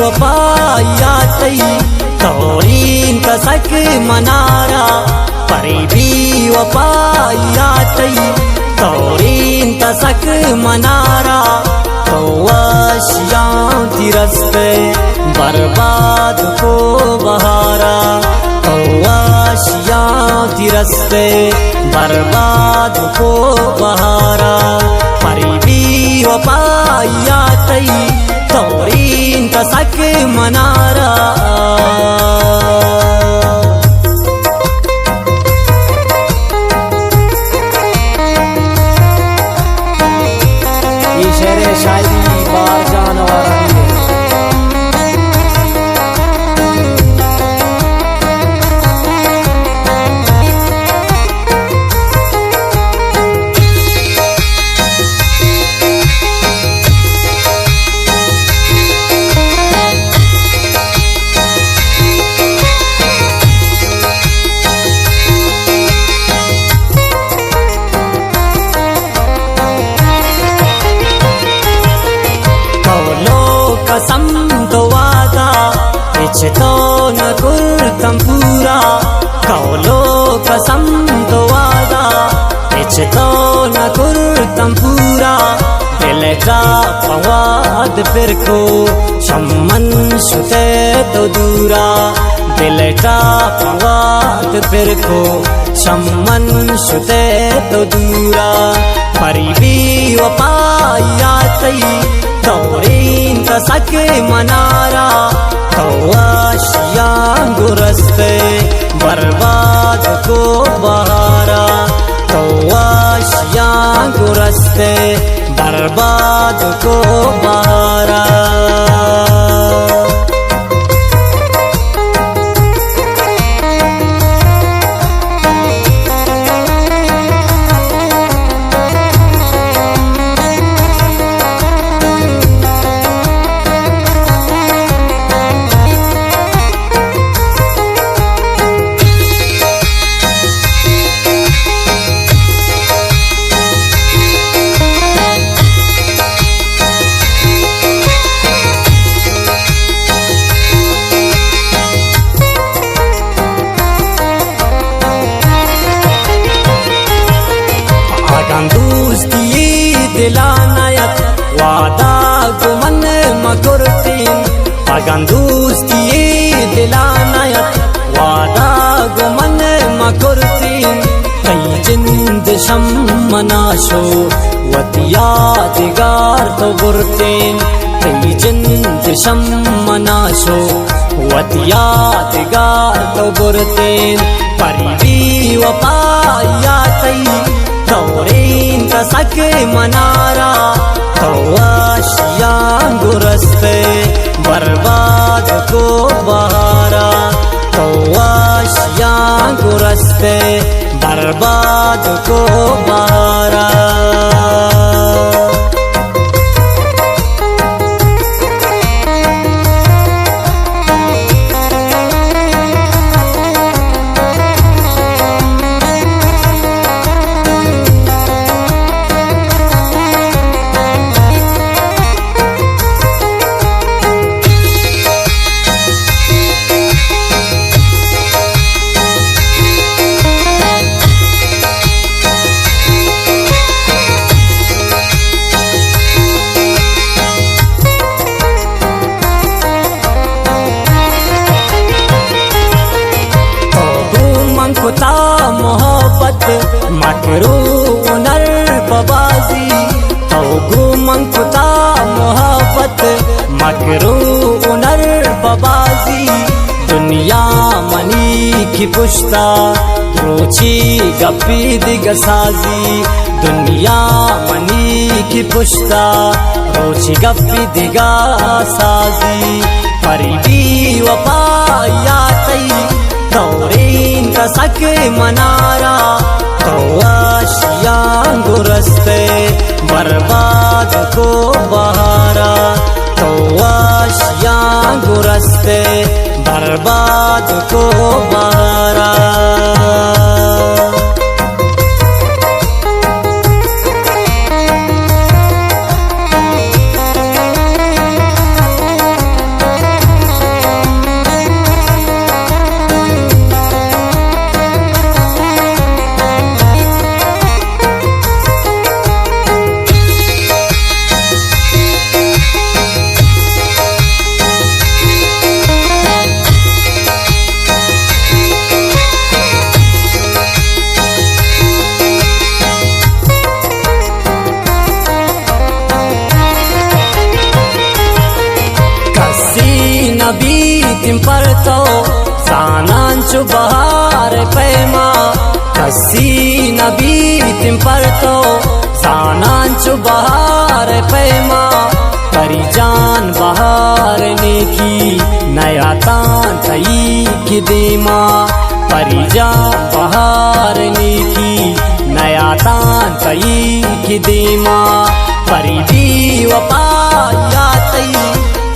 वफायातई तौरीन कसक मनारा परे भी वफायातई तौरीन कसक मनारा तो आशियां तिरस्ते बर्बाद को बहारा तो आशियां तिरस्ते बर्बाद को बहारा परे भी वफायातई तौरीन कसक मनारा ये शेर शायरी बार जान वाला कसम तो वादा तो न कुर्तम पूरा कौलो कसम तो वादा तो न कुर्तम पूरा दिल का फवाद फिर को शम्मन शुते तो दूरा दिल का फवाद फिर को शम्मन शुते तो दूरा परी भी वफायातई तौरीन कसक मनारा तो आशियां गुरस्ते बर्बाद को बहारा तो आशियां गुरस्ते बर्बाद को बहारा दिलानायत वादा गुमन मकुरतीन अगन दोस्ती दिलानायत वादा गुमन मकुरतीन कई जिंद शम्मनाशो वतिया दिगार तो बुरतीन कई जिंद शम्मनाशो वतिया दिगार तो बुरतीन परी भी वफायातई तौरीन कसक मनारा तो आशियां गुरस्ते बर्बाद को बहारा तो आशियां गुरस्ते बर्बाद को बहारा खुता मोहब्बत मकरू नर बबाजी तो गुमन खुता मोहब्बत मकरू नर बबाजी दुनिया मनी की पुश्ता रोची गप्पी दिगसाजी दुनिया मनी की पुश्ता रोची गप्पी दिगसाजी परिबी वपाया तई तौरीन का सक मनारा तो आशियां गुरस्ते बर्बाद को बहारा तो आशियां गुरस्ते बर्बाद को बहारा बीतिम पर तो सानांचु बहार पैमा कसी न बीतिम पर तो सानांचु बहार पैमा परिजान बहार ने की नया तान थई की दीमा परिजान बहार ने की नया तान थई की दीमा परिबी वपाया तई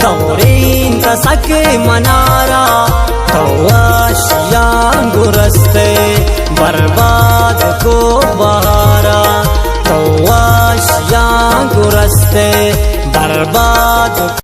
तौरीन का सक मनारा तो आशियां गुरस्ते बर्बाद को बहारा तो आशियां गुरस्ते बर्बाद